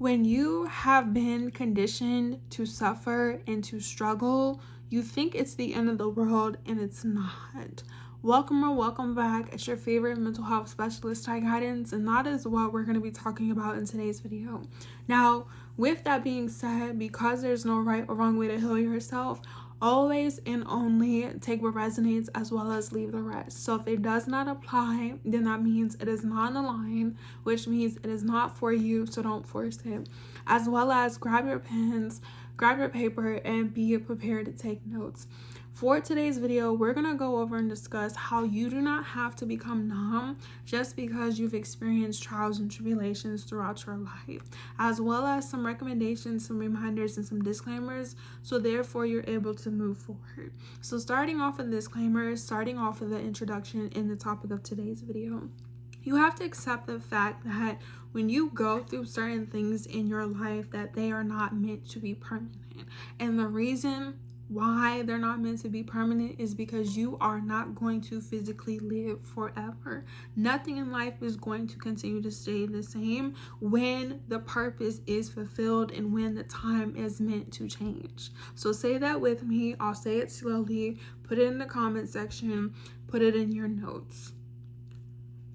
When you have been conditioned to suffer and to struggle, you think it's the end of the world, and it's not. Welcome or welcome back. It's your favorite mental health specialist, Ty Guidance, and that is what we're going to be talking about in today's video. Now, with that being said, because there's no right or wrong way to heal yourself, always and only take what resonates as well as leave the rest. So if it does not apply, then that means it is not aligned, which means it is not for you, so don't force it. As well as grab your pens, grab your paper, and be prepared to take notes. For today's video, we're going to go over and discuss how you do not have to become numb just because you've experienced trials and tribulations throughout your life, as well as some recommendations, some reminders, and some disclaimers, so therefore you're able to move forward. So starting off with disclaimers, starting off with the introduction in the topic of today's video. You have to accept the fact that when you go through certain things in your life, that they are not meant to be permanent. And the reason why they're not meant to be permanent is because you are not going to physically live forever. Nothing in life is going to continue to stay the same when the purpose is fulfilled and when the time is meant to change. So say that with me. I'll say it slowly. Put it in the comment section. Put it in your notes.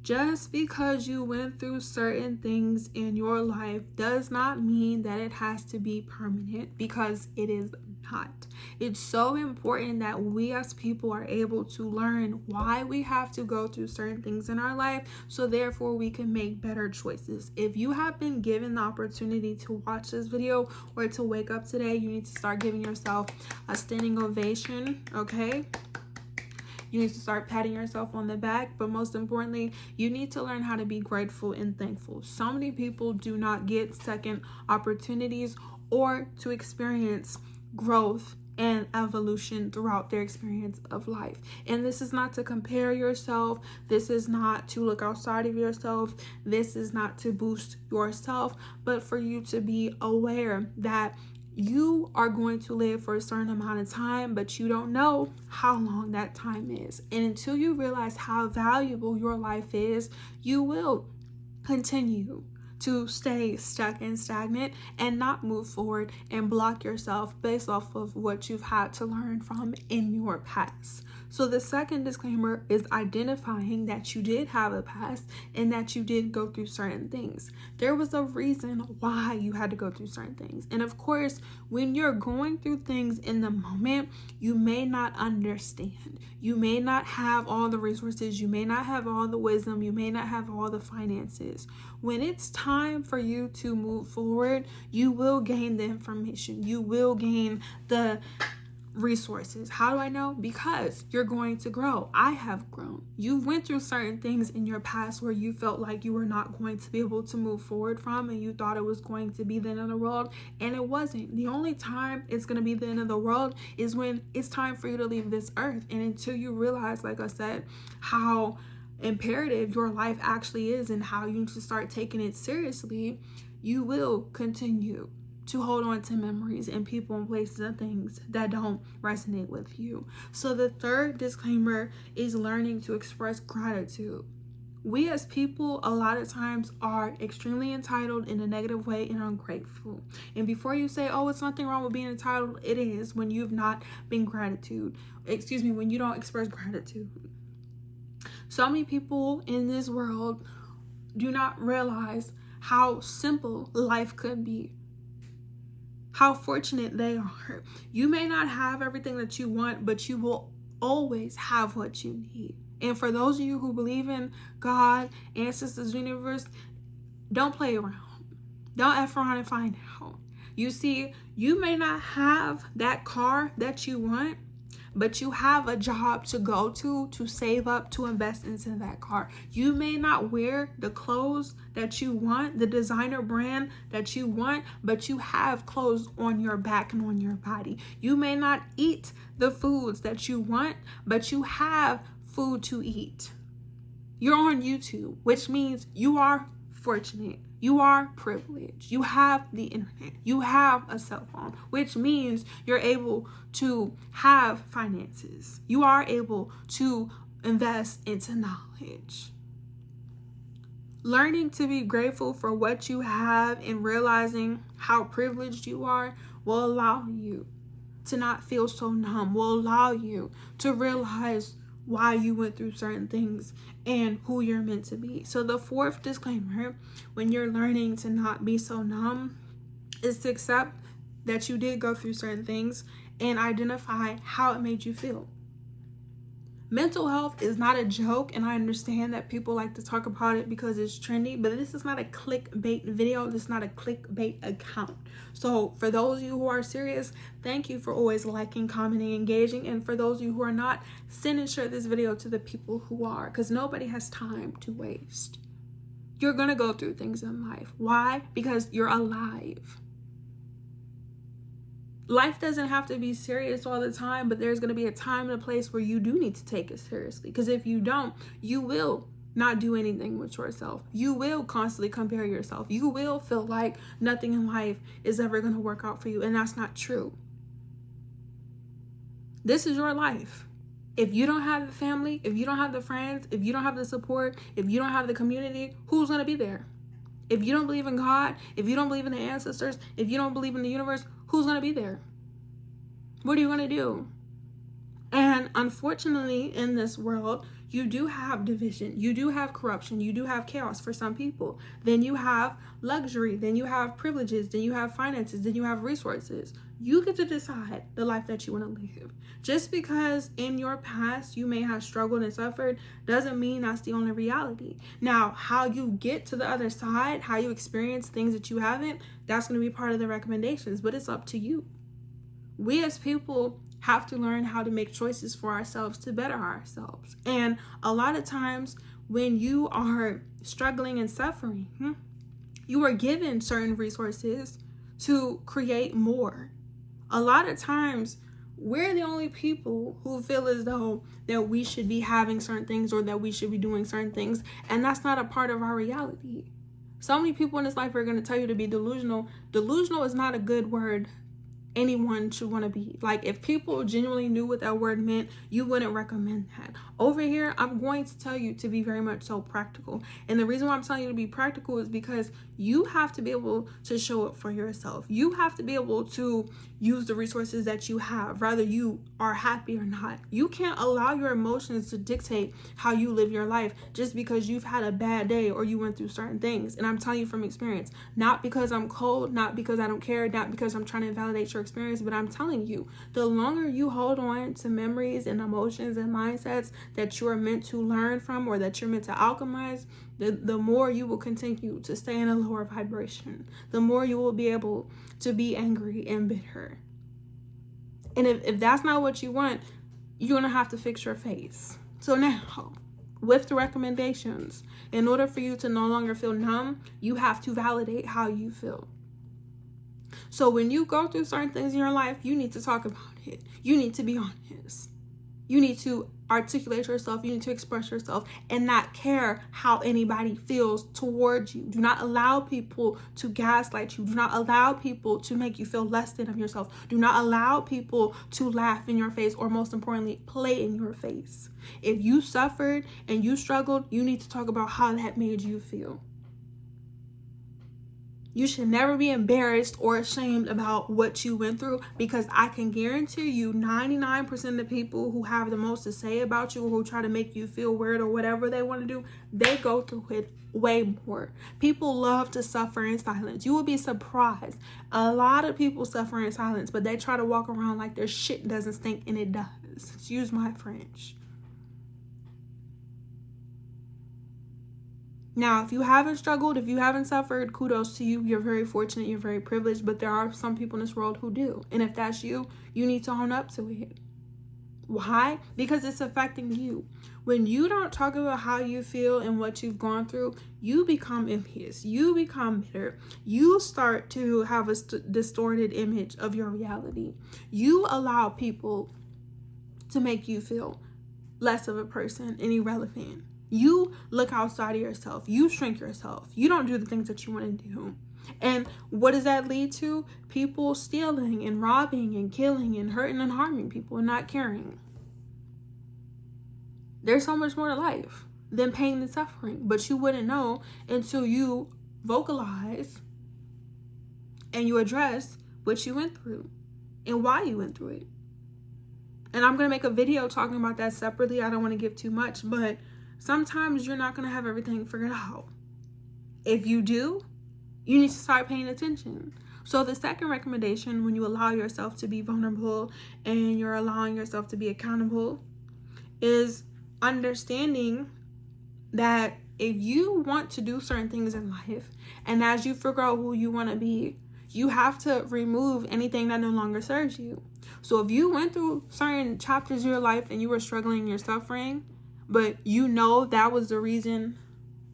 Just because you went through certain things in your life does not mean that it has to be permanent, because it is not. It's so important that we as people are able to learn why we have to go through certain things in our life, so therefore we can make better choices. If you have been given the opportunity to watch this video or to wake up today, you need to start giving yourself a standing ovation, okay? You need to start patting yourself on the back, but most importantly, you need to learn how to be grateful and thankful. So many people do not get second opportunities or to experience growth and evolution throughout their experience of life. And this is not to compare yourself. This is not to look outside of yourself. This is not to boost yourself, but for you to be aware that you are going to live for a certain amount of time, but you don't know how long that time is. And until you realize how valuable your life is, you will continue to stay stuck and stagnant and not move forward and block yourself based off of what you've had to learn from in your past. So the second disclaimer is identifying that you did have a past and that you did go through certain things. There was a reason why you had to go through certain things. And of course, when you're going through things in the moment, you may not understand. You may not have all the resources. You may not have all the wisdom. You may not have all the finances. When it's time for you to move forward, you will gain the information. You will gain the resources. How do I know? Because you're going to grow. I have grown. You went through certain things in your past where you felt like you were not going to be able to move forward from, and you thought it was going to be the end of the world, and it wasn't. The only time it's going to be the end of the world is when it's time for you to leave this earth. And until you realize, like I said, how imperative your life actually is and how you need to start taking it seriously, you will continue to hold on to memories and people and places and things that don't resonate with you. So the third disclaimer is learning to express gratitude. We as people a lot of times are extremely entitled in a negative way and ungrateful. And before you say, oh, it's nothing wrong with being entitled, it is when you've not been when you don't express gratitude. So many people in this world do not realize how simple life could be. How fortunate they are. You may not have everything that you want, but you will always have what you need. And for those of you who believe in God, ancestors, universe, don't play around. Don't F around and find out. You see, you may not have that car that you want, but you have a job to go to save up to invest into that car. You may not wear the clothes that you want, the designer brand that you want, but you have clothes on your back and on your body. You may not eat the foods that you want, but you have food to eat. You're on YouTube, which means you are fortunate. You are privileged. You have the internet. You have a cell phone, which means you're able to have finances. You are able to invest into knowledge. Learning to be grateful for what you have and realizing how privileged you are will allow you to not feel so numb, will allow you to realize why you went through certain things and who you're meant to be. So the fourth disclaimer, when you're learning to not be so numb, is to accept that you did go through certain things and identify how it made you feel. Mental health is not a joke, and I understand that people like to talk about it because it's trendy, but this is not a clickbait video. This is not a clickbait account. So for those of you who are serious, thank you for always liking, commenting, engaging. And for those of you who are not, send and share this video to the people who are, because nobody has time to waste. You're going to go through things in life. Why? Because you're alive. Life doesn't have to be serious all the time, but there's going to be a time and a place where you do need to take it seriously. Because if you don't, you will not do anything with yourself. You will constantly compare yourself. You will feel like nothing in life is ever going to work out for you. And that's not true. This is your life. If you don't have the family, if you don't have the friends, if you don't have the support, if you don't have the community, who's going to be there? If you don't believe in God, if you don't believe in the ancestors, if you don't believe in the universe, who's going to be there? What are you going to do? And unfortunately, in this world, you do have division. You do have corruption. You do have chaos for some people. Then you have luxury. Then you have privileges. Then you have finances. Then you have resources. You get to decide the life that you want to live. Just because in your past you may have struggled and suffered doesn't mean that's the only reality. Now, how you get to the other side, how you experience things that you haven't, that's going to be part of the recommendations, but it's up to you. We as people have to learn how to make choices for ourselves to better ourselves. And a lot of times when you are struggling and suffering, you are given certain resources to create more. A lot of times we're the only people who feel as though that we should be having certain things or that we should be doing certain things, and that's not a part of our reality. So many people in this life are going to tell you to be delusional. Delusional is not a good word anyone should want to be. Like, if people genuinely knew what that word meant, you wouldn't recommend that. Over here, I'm going to tell you to be very much so practical. And the reason why I'm telling you to be practical is because you have to be able to show up for yourself. You have to be able to use the resources that you have, whether you are happy or not. You can't allow your emotions to dictate how you live your life just because you've had a bad day or you went through certain things. And I'm telling you from experience, not because I'm cold, not because I don't care, not because I'm trying to validate your experience, but I'm telling you, the longer you hold on to memories and emotions and mindsets that you are meant to learn from or that you're meant to alchemize, the more you will continue to stay in a lower vibration, the more you will be able to be angry and bitter. And if that's not what you want, you're going to have to fix your face. So now, with the recommendations, in order for you to no longer feel numb, you have to validate how you feel. So when you go through certain things in your life, you need to talk about it. You need to be honest. You need to articulate yourself. You need to express yourself and not care how anybody feels towards you. Do not allow people to gaslight you. Do not allow people to make you feel less than of yourself. Do not allow people to laugh in your face or, most importantly, play in your face. If you suffered and you struggled, you need to talk about how that made you feel. You should never be embarrassed or ashamed about what you went through, because I can guarantee you 99% of the people who have the most to say about you, who try to make you feel weird or whatever they want to do, they go through it way more. People love to suffer in silence. You will be surprised. A lot of people suffer in silence, but they try to walk around like their shit doesn't stink, and it does. Excuse my French. Now, if you haven't struggled, if you haven't suffered, kudos to you. You're very fortunate. You're very privileged. But there are some people in this world who do. And if that's you, you need to own up to it. Why? Because it's affecting you. When you don't talk about how you feel and what you've gone through, you become envious. You become bitter. You start to have a distorted image of your reality. You allow people to make you feel less of a person and irrelevant. You look outside of yourself. You shrink yourself. You don't do the things that you want to do. And what does that lead to? People stealing and robbing and killing and hurting and harming people and not caring. There's so much more to life than pain and suffering. But you wouldn't know until you vocalize and you address what you went through and why you went through it. And I'm going to make a video talking about that separately. I don't want to give too much, but sometimes you're not going to have everything figured out. If you do, you need to start paying attention. So the second recommendation, when you allow yourself to be vulnerable and you're allowing yourself to be accountable, is understanding that if you want to do certain things in life, and as you figure out who you want to be, you have to remove anything that no longer serves you. So if you went through certain chapters of your life and you were struggling, you're suffering, but you know that was the reason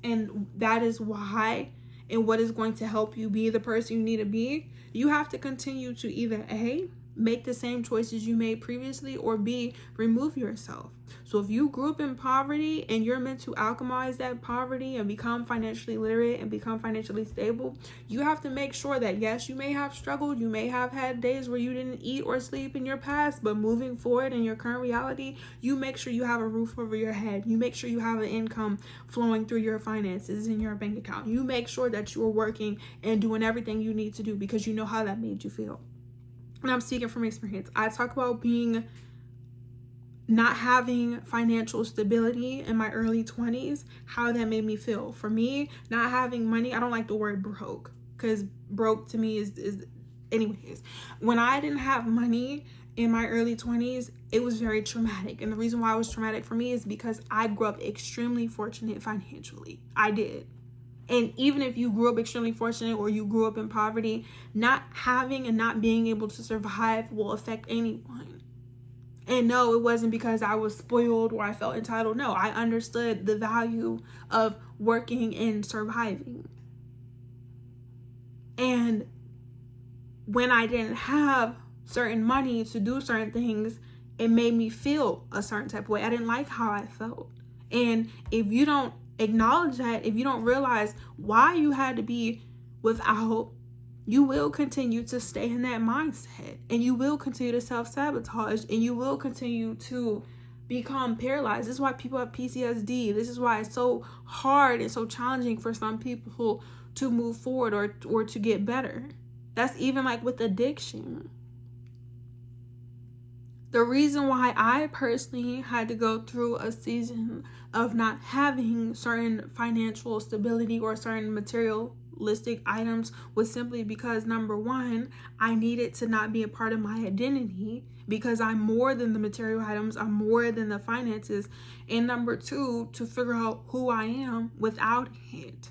and that is why and what is going to help you be the person you need to be, you have to continue to either A, make the same choices you made previously, or B, remove yourself. So if you grew up in poverty and you're meant to alchemize that poverty and become financially literate and become financially stable, you have to make sure that yes, you may have struggled, you may have had days where you didn't eat or sleep in your past, but moving forward in your current reality, you make sure you have a roof over your head. You make sure you have an income flowing through your finances in your bank account. You make sure that you're working and doing everything you need to do because you know how that made you feel. And I'm speaking from experience. I talk about not having financial stability in my early 20s, how that made me feel. For me, not having money, I don't like the word broke, because broke to me is anyways. When I didn't have money in my early 20s, it was very traumatic. And the reason why it was traumatic for me is because I grew up extremely fortunate financially. I did. And even if you grew up extremely fortunate or you grew up in poverty, not having and not being able to survive will affect anyone. And no, it wasn't because I was spoiled or I felt entitled. No, I understood the value of working and surviving. And when I didn't have certain money to do certain things, it made me feel a certain type of way. I didn't like how I felt. And if you don't acknowledge that, if you don't realize why you had to be without, you will continue to stay in that mindset, and you will continue to self-sabotage, and you will continue to become paralyzed. This is why people have PTSD. This is why it's so hard and so challenging for some people to move forward or to get better. That's even like with addiction. The reason why I personally had to go through a season of not having certain financial stability or certain materialistic items was simply because, number one, I needed to not be a part of my identity because I'm more than the material items, I'm more than the finances. And number two, to figure out who I am without it.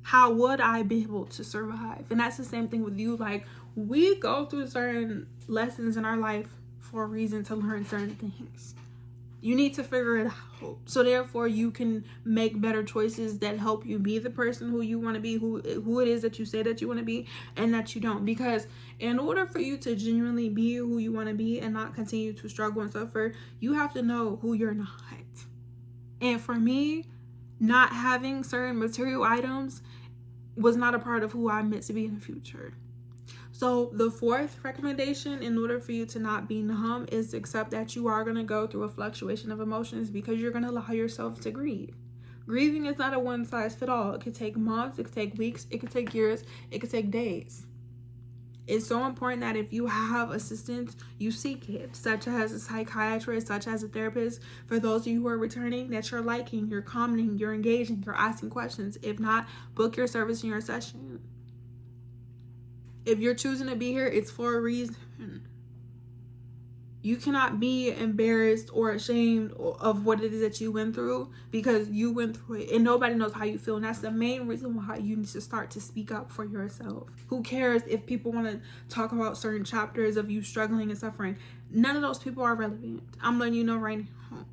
How would I be able to survive? And that's the same thing with you. Like, we go through certain lessons in our life for a reason, to learn certain things. You need to figure it out. So therefore you can make better choices that help you be the person who you want to be, who it is that you say that you want to be and that you don't. Because in order for you to genuinely be who you want to be and not continue to struggle and suffer, you have to know who you're not. And for me, not having certain material items was not a part of who I'm meant to be in the future. So the fourth recommendation, in order for you to not be numb, is to accept that you are going to go through a fluctuation of emotions because you're going to allow yourself to grieve. Grieving is not a one size fit all. It could take months, it could take weeks, it could take years, it could take days. It's so important that if you have assistance, you seek it, such as a psychiatrist, such as a therapist. For those of you who are returning, that you're liking, you're commenting, you're engaging, you're asking questions. If not, book your service in your session. If you're choosing to be here, it's for a reason. You cannot be embarrassed or ashamed of what it is that you went through because you went through it and nobody knows how you feel. And that's the main reason why you need to start to speak up for yourself. Who cares if people want to talk about certain chapters of you struggling and suffering? None of those people are relevant. I'm letting you know right now.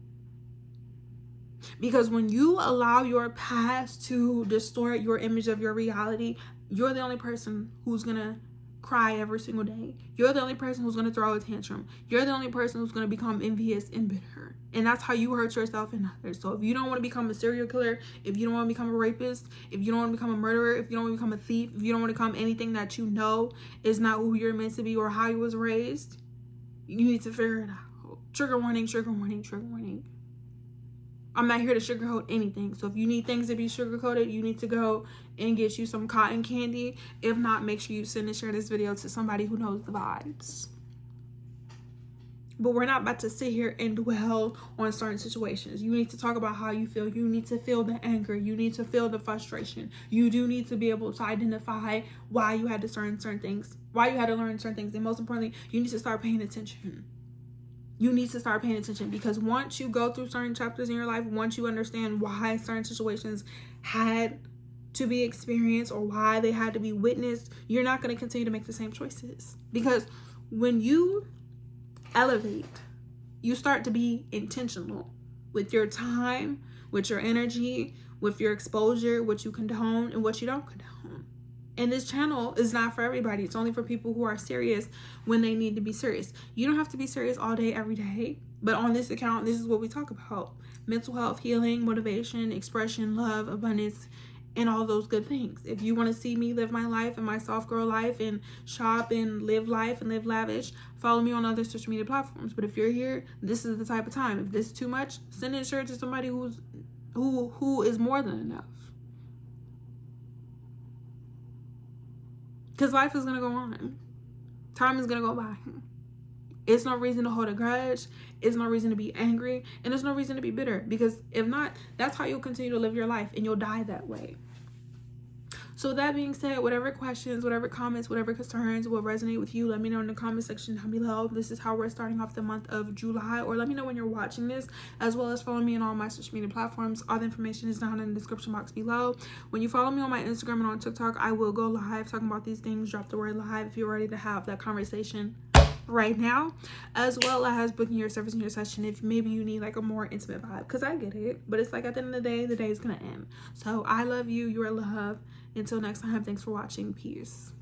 Because when you allow your past to distort your image of your reality, you're the only person who's going to cry every single day. You're the only person who's going to throw a tantrum. You're the only person who's going to become envious and bitter. And that's how you hurt yourself and others. So if you don't want to become a serial killer, if you don't want to become a rapist, if you don't want to become a murderer, if you don't want to become a thief, if you don't want to become anything that you know is not who you're meant to be or how you was raised, you need to figure it out. Trigger warning, trigger warning, trigger warning. I'm not here to sugarcoat anything. So if you need things to be sugarcoated, you need to go and get you some cotton candy. If not, make sure you send and share this video to somebody who knows the vibes. But we're not about to sit here and dwell on certain situations. You need to talk about how you feel. You need to feel the anger. You need to feel the frustration. You do need to be able to identify why you had to learn certain things. And most importantly, you need to start paying attention. You need to start paying attention, because once you go through certain chapters in your life, once you understand why certain situations had to be experienced or why they had to be witnessed, you're not going to continue to make the same choices. Because when you elevate, you start to be intentional with your time, with your energy, with your exposure, what you condone and what you don't condone. And this channel is not for everybody. It's only for people who are serious when they need to be serious. You don't have to be serious all day, every day. But on this account, this is what we talk about: mental health, healing, motivation, expression, love, abundance, and all those good things. If you want to see me live my life and my soft girl life and shop and live life and live lavish, follow me on other social media platforms. But if you're here, this is the type of time. If this is too much, send it to somebody who is more than enough. Because life is going to go on. Time is going to go by. It's no reason to hold a grudge. It's no reason to be angry. And there's no reason to be bitter. Because if not, that's how you'll continue to live your life. And you'll die that way. So that being said, whatever questions, whatever comments, whatever concerns will resonate with you, let me know in the comment section down below. This is how we're starting off the month of July. Or let me know when you're watching this, as well as follow me on all my social media platforms. All the information is down in the description box below. When you follow me on my Instagram and on TikTok, I will go live talking about these things. Drop the word live if you're ready to have that conversation right now, as well as booking your service in your session if maybe you need like a more intimate vibe, because I get it, but it's like at the end of the day is gonna end. So I love you. You are love. Until next time, thanks for watching. Peace.